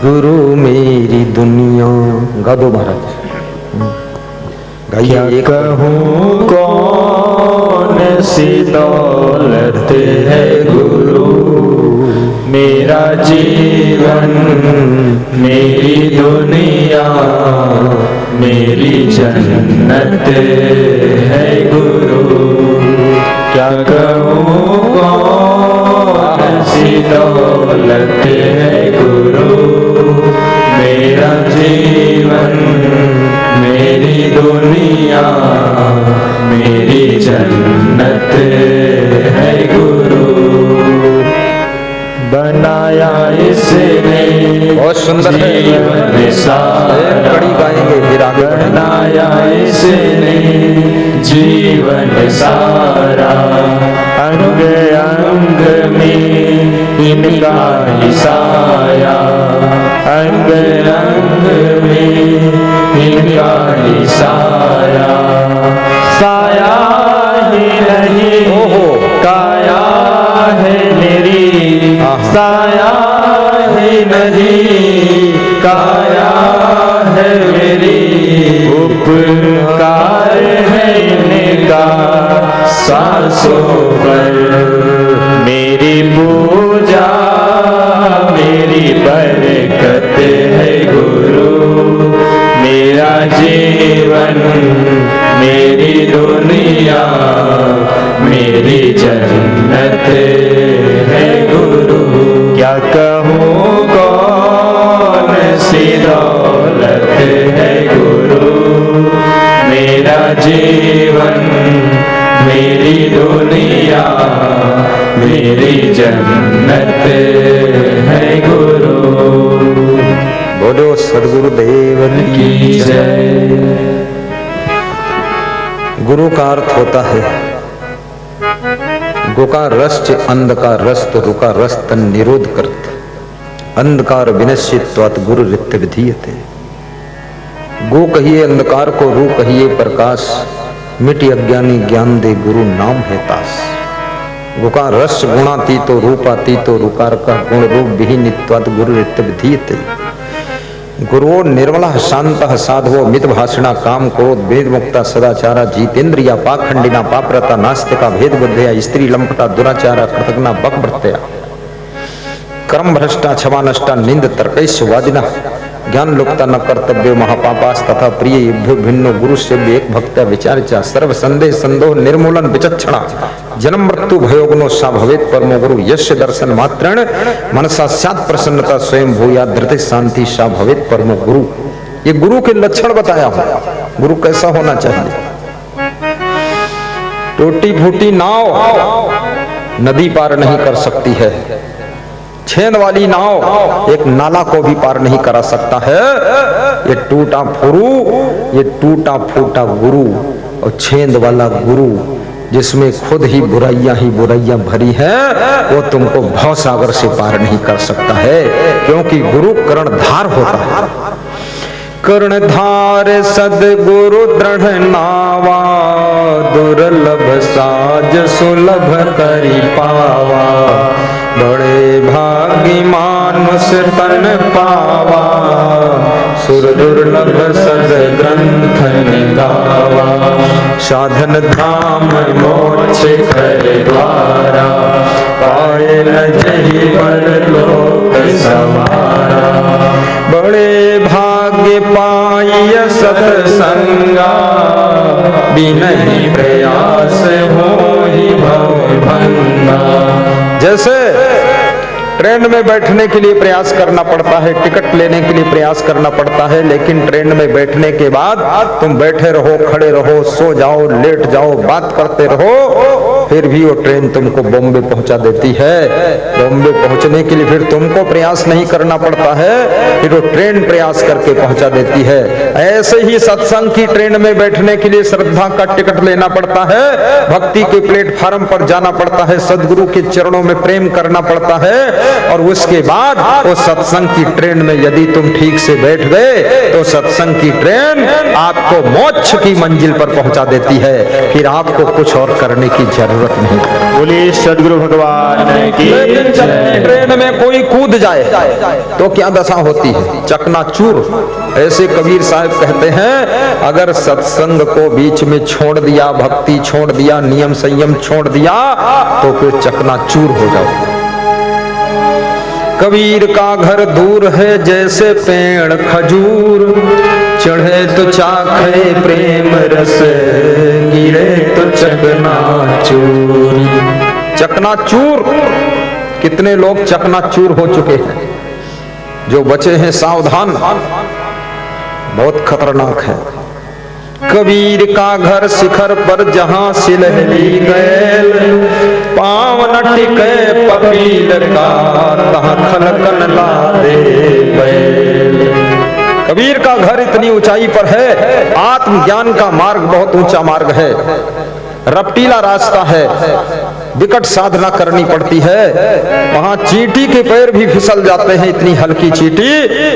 गुरु मेरी दुनिया गा दो महाराज। क्या कहूँ कौन सी दौलत है गुरु, मेरा जीवन मेरी दुनिया मेरी जन्नत है गुरु। क्या कहूँ कौन सी दौलत है गुरु, मेरा जीवन मेरी दुनिया मेरी जन्नत है गुरु। बनाया इसने बहुत सुंदर जीवन सारा, कड़ी गाएंगे फिर आगे। बनाया इसने जीवन सारा, अंग अंग में इनका ही साया, अंग अंग में इनका ही साया। साया ही नहीं काया है मेरी, साया ही नहीं काया है मेरी। उपकार है इनका सांसों पर, मेरी पूजा मेरी बरकत है गुरु, मेरा जीवन मेरी दुनिया मेरी जन्नत है गुरु। क्या कहूँ कौन सी दौलत है गुरु, मेरा जीवन मेरी दुनिया मेरी जन्नत है गुरु। बोलो सद्गुरु देव की जय। गुरु का अर्थ होता है गुका रश्च अंधकार रस्त रुका रस्त निरोध करते, अंधकार विनश्चित्वात् गुरु रित्य विधीयते। गो कहिए अंधकार को, रू कहिए प्रकाश, मिटि अज्ञानी ज्ञान दे गुरु नाम है तास। गुका रस गुणातीतो रूपातीतो रुकार का गुण रूप विहीनित्वात् गुरु रित्य विधीयते। गुरु निर्मला शांत साधवो मित भाषणा काम क्रोध वेद मुक्ता सदाचारा जितेंद्रिया पाखंडिना पाप्रता नास्तिका भेद बुद्धया स्त्री लंपटा दुराचारा कृतज्ञा बक भ्रतया कर्म भ्रष्टा क्षमा नष्टा निंद तर्कैश वादिना ज्ञान लुप्ता न कर्तव्य महापापास तथा प्रिय युभ्यो भिन्नो गुरु से एक भक्त विचारिचा सर्व संदेह संदोह निर्मूलन विचक्षणा जन्म मृत्यु भयोगुनो सा भवेत परमो गुरु यस्य दर्शन मात्रेण मनसा स्यात् प्रसन्नता स्वयं भूया धृति शांति सा भवेत परमो गुरु। ये गुरु के लक्षण बताया हूं, गुरु कैसा होना चाहिए। टूटी फूटी नाव नदी पार नहीं कर सकती है, छेद वाली नाव एक नाला को भी पार नहीं करा सकता है। ये टूटा फूटा गुरु और छेद वाला गुरु जिसमें खुद ही बुराइयां भरी हैं, वो तुमको भव सागर से पार नहीं कर सकता है, क्योंकि गुरु कर्णधार होता है। कर्णधार सदगुरु दृढ़ नावा, दुर्लभ साज सुलभ करी पावा। बड़े भागी मानुष तन पावा, सुर दुर्लभ सद ग्रंथ निगावा। साधन धाम मोक्ष कर द्वारा, पाए न जही पर लोक सवारा। बड़े भाग्य पाय सत्संगा, बिनहि प्रयास होहि भव भंगा। जैसे ट्रेन में बैठने के लिए प्रयास करना पड़ता है, टिकट लेने के लिए प्रयास करना पड़ता है, लेकिन ट्रेन में बैठने के बाद तुम बैठे रहो, खड़े रहो, सो जाओ, लेट जाओ, बात करते रहो, फिर भी वो ट्रेन तुमको बॉम्बे पहुंचा देती है। बॉम्बे पहुंचने के लिए फिर तुमको प्रयास नहीं करना पड़ता है, फिर वो ट्रेन प्रयास करके पहुंचा देती है। ऐसे ही सत्संग की ट्रेन में बैठने के लिए श्रद्धा का टिकट लेना पड़ता है, भक्ति के प्लेटफार्म पर जाना पड़ता है, सदगुरु के चरणों में प्रेम करना पड़ता है, और उसके बाद वो सत्संग की ट्रेन में यदि तुम ठीक से बैठ गए तो सत्संग की ट्रेन आपको मोक्ष की मंजिल पर पहुंचा देती है। फिर आपको कुछ और करने की जरूरत जरूरत नहीं। बोलिए सदगुरु भगवान की लेकिन जब जय। ट्रेन में कोई कूद जाए तो क्या दशा होती है? चकनाचूर। ऐसे कबीर साहब कहते हैं, अगर सत्संग को बीच में छोड़ दिया, भक्ति छोड़ दिया, नियम संयम छोड़ दिया, तो फिर चकनाचूर हो जाओ। कबीर का घर दूर है जैसे पेड़ खजूर, चढ़े तो चाखे प्रेम रस, गिरे तो चकनाचूर। चकनाचूर, कितने लोग चकनाचूर हो चुके हैं। जो बचे हैं सावधान, बहुत खतरनाक है। कबीर का घर शिखर पर जहां सिलहली गैल, पाँव न टिके पपील का, तहां खलकन ला दे बैल। कबीर का घर इतनी ऊंचाई पर है, आत्मज्ञान का मार्ग बहुत ऊंचा मार्ग है, रपटीला रास्ता है, विकट साधना करनी पड़ती है। वहां चींटी के पैर भी फिसल जाते हैं, इतनी हल्की चींटी।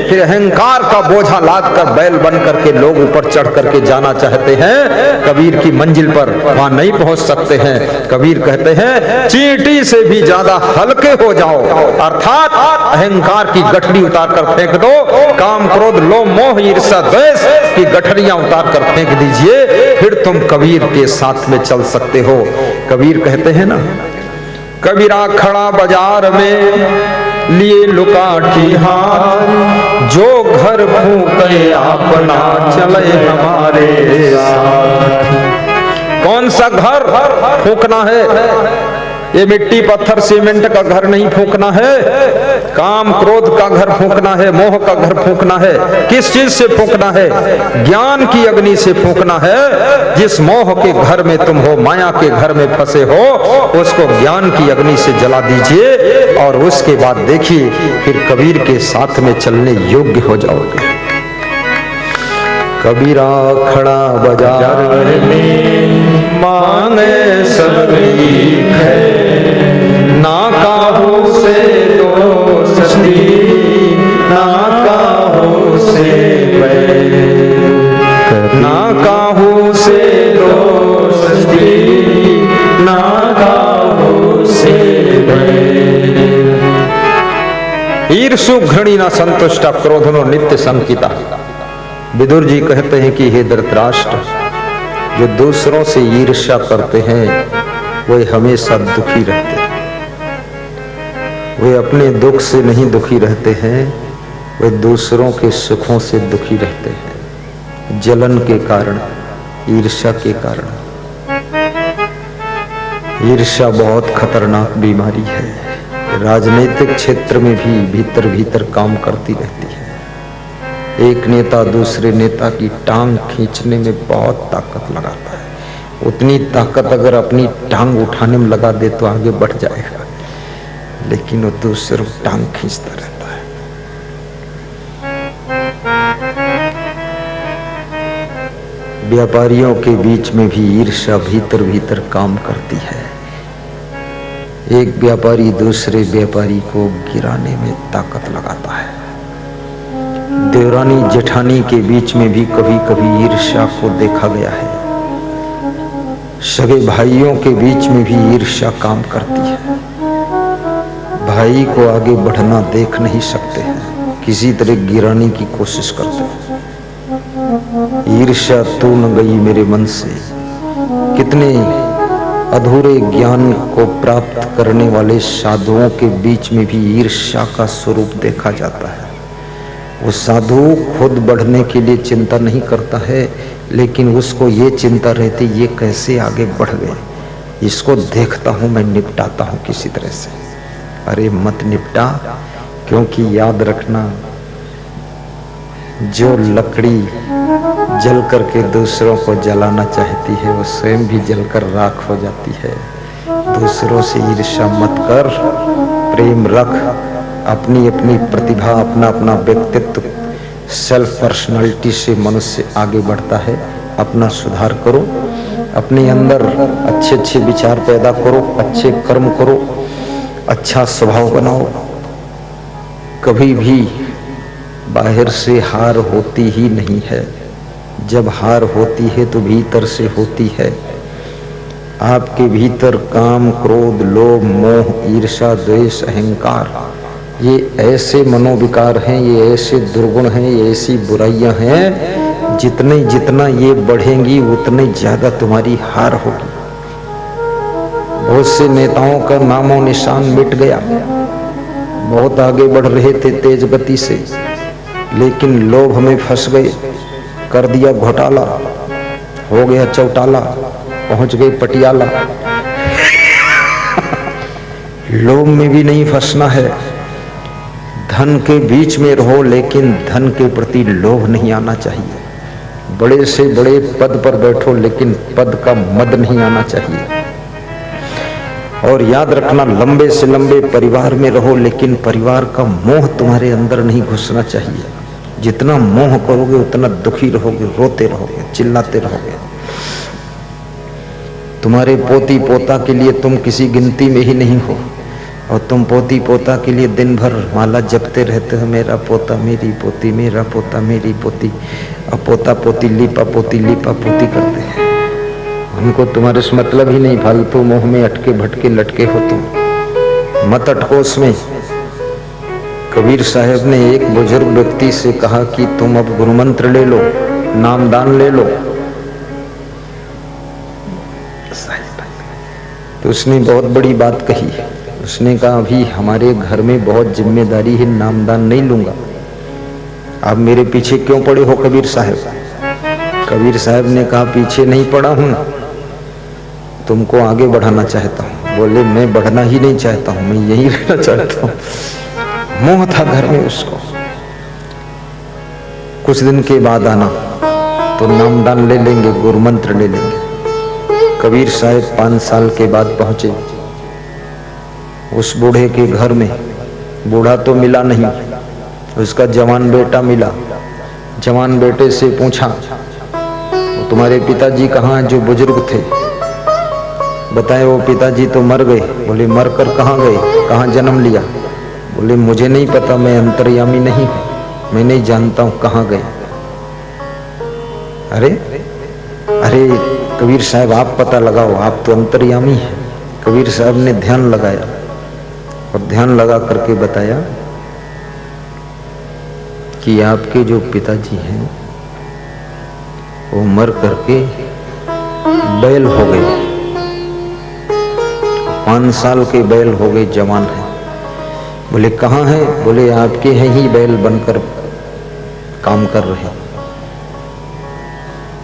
फिर अहंकार का बोझा लाद कर बैल बन करके लोग ऊपर चढ़ करके जाना चाहते हैं कबीर की मंजिल पर, वहां नहीं पहुंच सकते हैं। कबीर कहते हैं, चींटी से भी ज्यादा हल्के हो जाओ, अर्थात अहंकार की गठरी उतार कर फेंक दो, काम क्रोध लोभ मोह ईर्ष्या द्वेष की गठरियां उतार कर फेंक दीजिए, फिर तुम कबीर के साथ में चल सकते हो। कबीर कहते हैं ना, कबीरा खड़ा बाजार में लिए लुकाठी हाथ, जो घर फूके अपना चले हमारे साथ। कौन सा घर फूकना है? ये मिट्टी पत्थर सीमेंट का घर नहीं फूकना है, काम क्रोध का घर फूकना है, मोह का घर फूकना है। किस चीज से फूकना है? ज्ञान की अग्नि से फूकना है। जिस मोह के घर में तुम हो, माया के घर में फंसे हो, उसको ज्ञान की अग्नि से जला दीजिए, और उसके बाद देखिए फिर कबीर के साथ में चलने योग्य हो जाओगे। कबीरा खड़ा बाजार में मांगे सभी है, ना काहू से दोस्ती, ना काहू से बैर, ना काहू से दोस्ती, ना काहू से बैर। ईर्षु घृणी न संतुष्टा, क्रोधनो नित्य संकिता। विदुर जी कहते हैं कि हे धृतराष्ट्र, जो दूसरों से ईर्ष्या करते हैं वे हमेशा दुखी रहते हैं। वे अपने दुख से नहीं दुखी रहते हैं, वे दूसरों के सुखों से दुखी रहते हैं, जलन के कारण, ईर्ष्या के कारण। ईर्ष्या बहुत खतरनाक बीमारी है, राजनीतिक क्षेत्र में भी भीतर भीतर काम करती रहती है। एक नेता दूसरे नेता की टांग खींचने में बहुत ताकत लगाता है, उतनी ताकत अगर अपनी टांग उठाने में लगा दे तो आगे बढ़ जाएगा, लेकिन वो दूसरों टांग खींचता रहता है। व्यापारियों के बीच में भी ईर्ष्या भीतर भीतर काम करती है। एक व्यापारी दूसरे व्यापारी को गिराने में ताकत लगाता है। देवरानी जेठानी के बीच में भी कभी कभी ईर्ष्या को देखा गया है। सगे भाइयों के बीच में भी ईर्ष्या काम करती है। भाई को आगे बढ़ना देख नहीं सकते हैं, किसी तरह गिराने की कोशिश करते हैं। ईर्ष्या तू न गई मेरे मन से। कितने अधूरे ज्ञान को प्राप्त करने वाले साधुओं के बीच में भी ईर्ष्या का स्वरूप देखा जाता है। वो साधु खुद बढ़ने के लिए चिंता नहीं करता है, लेकिन उसको ये चिंता रहती, ये कैसे आगे बढ़ गए, इसको देखता हूं, मैं निपटाता हूं किसी तरह से। अरे मत निपटा, क्योंकि याद रखना, जो लकड़ी जल करके दूसरों को जलाना चाहती है वो स्वयं भी जलकर राख हो जाती है। दूसरों से ईर्ष्या मत कर, प्रेम रख, अपनी अपनी प्रतिभा, अपना अपना व्यक्तित्व, सेल्फ पर्सनालिटी से मनुष्य आगे बढ़ता है। अपना सुधार करो, अपने अंदर अच्छे अच्छे विचार पैदा करो, अच्छे कर्म करो, अच्छा स्वभाव बनाओ। कभी भी बाहर से हार होती ही नहीं है, जब हार होती है तो भीतर से होती है। आपके भीतर काम, क्रोध, लोभ, मोह, ईर्ष्या, द्वेष, अहंकार, ये ऐसे मनोविकार हैं, ये ऐसे दुर्गुण हैं, ये ऐसी बुराइयां हैं, जितना ये बढ़ेंगी उतने ज्यादा तुम्हारी हार होगी। बहुत से नेताओं का नामो निशान मिट गया, बहुत आगे बढ़ रहे थे तेज गति से, लेकिन लोभ में फंस गए, कर दिया घोटाला, हो गया चौटाला, पहुंच गए पटियाला। लोभ में भी नहीं फंसना है, धन के बीच में रहो, लेकिन धन के प्रति लोभ नहीं आना चाहिए। बड़े से बड़े पद पर बैठो, लेकिन पद का मद नहीं आना चाहिए। और याद रखना, लंबे से लंबे परिवार में रहो, लेकिन परिवार का मोह तुम्हारे अंदर नहीं घुसना चाहिए। जितना मोह करोगे उतना दुखी रहोगे, रोते रहोगे, चिल्लाते रहोगे। तुम्हारे पोती पोता के लिए तुम किसी गिनती में ही नहीं हो, और तुम पोती पोता के लिए दिन भर माला जपते रहते हो, मेरा पोता मेरी पोती, मेरा पोता मेरी पोती। अब पोता पोती लीपा पोती करते हैं। उनको तुम्हारे से मतलब ही नहीं, फालतू मोह में अटके भटके लटके हो तुम। मत अटको उसमें। कबीर साहब ने एक बुजुर्ग व्यक्ति से कहा कि तुम अब गुरु मंत्र ले लो, नामदान ले लो। तो उसने बहुत बड़ी बात कही। उसने कहा, अभी हमारे घर में बहुत जिम्मेदारी है, नामदान नहीं लूंगा। आप मेरे पीछे क्यों पड़े हो कबीर साहब? कबीर साहब ने कहा, पीछे नहीं पड़ा हूं, तुमको आगे बढ़ाना चाहता हूं। बोले, मैं बढ़ना ही नहीं चाहता हूं, मैं यही रहना चाहता हूं। मोह था घर में उसको। कुछ दिन के बाद आना तो नामदान ले लेंगे, गुरु मंत्र ले लेंगे। कबीर साहब 5 साल के बाद पहुंचे उस बूढ़े के घर में। बूढ़ा तो मिला नहीं, उसका जवान बेटा मिला। जवान बेटे से पूछा, तुम्हारे पिताजी कहाँ? जो बुजुर्ग थे बताए, वो पिताजी तो मर गए। बोले, मर कर कहाँ गए? कहाँ जन्म लिया? बोले, मुझे नहीं पता, मैं अंतर्यामी नहीं हूं, मैं नहीं जानता हूं कहाँ गए। अरे कबीर साहब, आप पता लगाओ, आप तो अंतर्यामी हैं। कबीर साहब ने ध्यान लगाया और ध्यान लगा करके बताया कि आपके जो पिताजी हैं वो मर करके बैल हो गए, 5 साल के बैल हो गए, जवान है। बोले, कहाँ है? बोले, आपके हैं ही बैल बनकर काम कर रहे।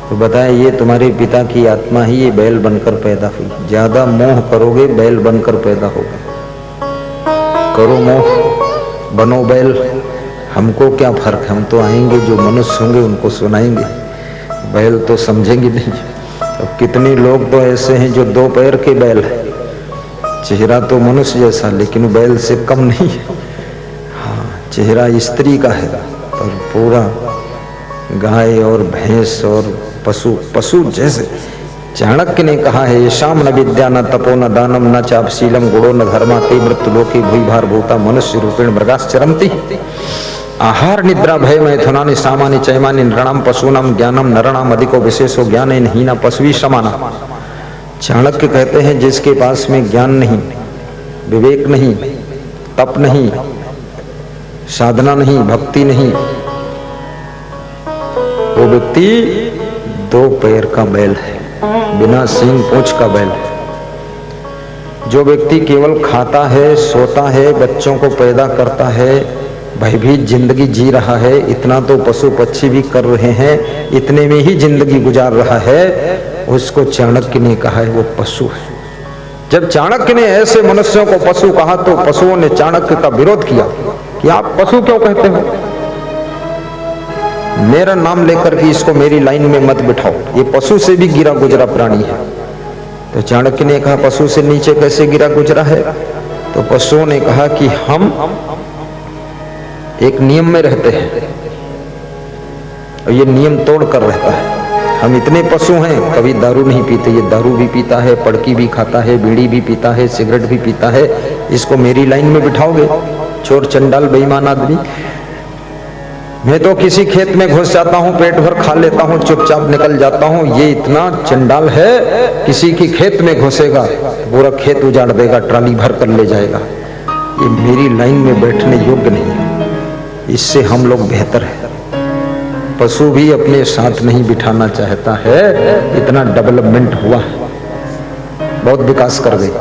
तो बताया, ये तुम्हारे पिता की आत्मा ही ये बैल बनकर पैदा हुई। ज्यादा मोह करोगे बैल बनकर पैदा होगा। करो मोह, बनो बैल, हमको क्या फर्क, हम तो आएंगे, जो मनुष्य होंगे उनको सुनाएंगे, बैल तो समझेंगे नहीं। अब कितने लोग तो ऐसे हैं जो 2 पैर के बैल है, चेहरा तो मनुष्य जैसा लेकिन बैल से कम नहीं है। हाँ, चेहरा स्त्री का है पर पूरा गाय और भैंस और पशु जैसे। चाणक्य ने कहा है, ये शाम न विद्या न तपो न दानम न चापशीलम गुणो न धर्मा ते मृत्यु लोके भूभार भूता मनुष्य रूपेण मृगाश्चरन्ति। आहार निद्रा भय मैथुनानि सामानि चैमानि नृणाम पशूनाम ज्ञानम नरणाम अधिको विशेषो ज्ञानेन हीना पशुवी समाना। चाणक्य कहते हैं, जिसके पास में ज्ञान नहीं, विवेक नहीं, तप नहीं, साधना नहीं, भक्ति नहीं, वो व्यक्ति 2 पैर का बैल है, बिना सींग पूंछ का बैल है। जो व्यक्ति केवल खाता है, सोता है, बच्चों को पैदा करता है, भयभीत जिंदगी जी रहा है, इतना तो पशु पक्षी भी कर रहे हैं, इतने में ही जिंदगी गुजार रहा है, उसको चाणक्य ने कहा है वो पशु है। जब चाणक्य ने ऐसे मनुष्यों को पशु कहा तो पशुओं ने चाणक्य का विरोध किया कि आप पशु क्यों कहते हो? मेरा नाम लेकर के इसको मेरी लाइन में मत बिठाओ, ये पशु से भी गिरा गुजरा प्राणी है। तो चाणक्य ने कहा, पशु से नीचे कैसे गिरा गुजरा है? तो पशुओं ने कहा कि हम एक नियम में रहते हैं और ये नियम तोड़ कर रहता है। हम इतने पशु हैं, कभी दारू नहीं पीते, ये दारू भी पीता है, पड़की भी खाता है, बीड़ी भी पीता है, सिगरेट भी पीता है, इसको मेरी लाइन में बिठाओगे? चोर चंडाल बेईमान आदमी। मैं तो किसी खेत में घुस जाता हूँ, पेट भर खा लेता हूँ, चुपचाप निकल जाता हूँ। ये इतना चंडाल है, किसी की खेत में घुसेगा, पूरा खेत उजाड़ देगा, ट्राली भर कर ले जाएगा। ये मेरी लाइन में बैठने योग्य नहीं है। इससे हम लोग बेहतर है। पशु भी अपने साथ नहीं बिठाना चाहता है। इतना डेवलपमेंट हुआ, बहुत विकास कर गए।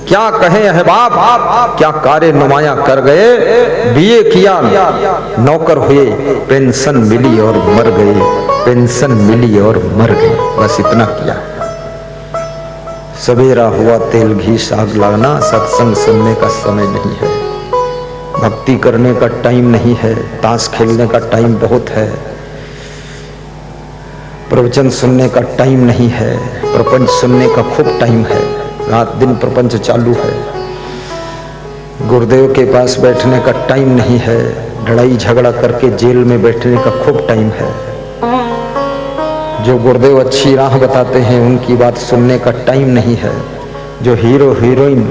क्या कहे अहबाब, क्या कार्य नुमाया कर गए। बीए किया, नौकर हुए, पेंशन मिली और मर गए, पेंशन मिली और मर गए। बस इतना किया। सवेरा हुआ तेल घी साग लाना, सत्संग सुनने का समय नहीं है, भक्ति करने का टाइम नहीं है, ताश खेलने का टाइम बहुत है, प्रवचन सुनने का टाइम नहीं है, प्रपंच सुनने का खूब टाइम है, रात दिन प्रपंच चालू है। गुरुदेव के पास बैठने का टाइम नहीं है, लड़ाई झगड़ा करके जेल में बैठने का खूब टाइम है। जो गुरुदेव अच्छी राह बताते हैं उनकी बात सुनने का टाइम नहीं है। जो हीरो हीरोइन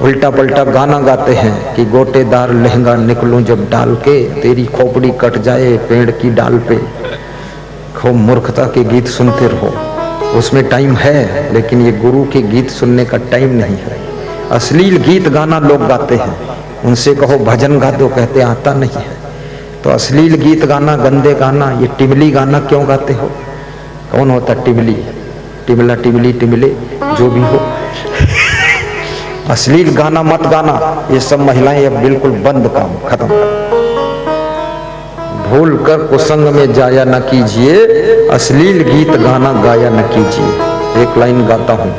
उल्टा पल्टा गाना गाते हैं कि गोटेदार लहंगा निकलूं जब डाल के, तेरी खोपड़ी कट जाए पेड़ की डाल पे, खूब मूर्खता के गीत सुनते रहो। उसमें टाइम है, लेकिन ये गुरु के गीत सुनने का टाइम नहीं है। अश्लील गीत गाना लोग गाते हैं, उनसे कहो भजन गा दो, कहते आता नहीं है। तो अश्लील गीत गाना, गंदे गाना, ये टिमली गाना क्यों गाते हो? कौन होता टिमली? टिमला टिमली टिमले जो भी हो। अश्लील गाना मत गाना। ये सब महिलाएं अब बिल्कुल बंद, काम खत्म। भूल कर कुसंग में जाया न कीजिए, अश्लील गीत गाना गाया न कीजिए। एक लाइन गाता हूं।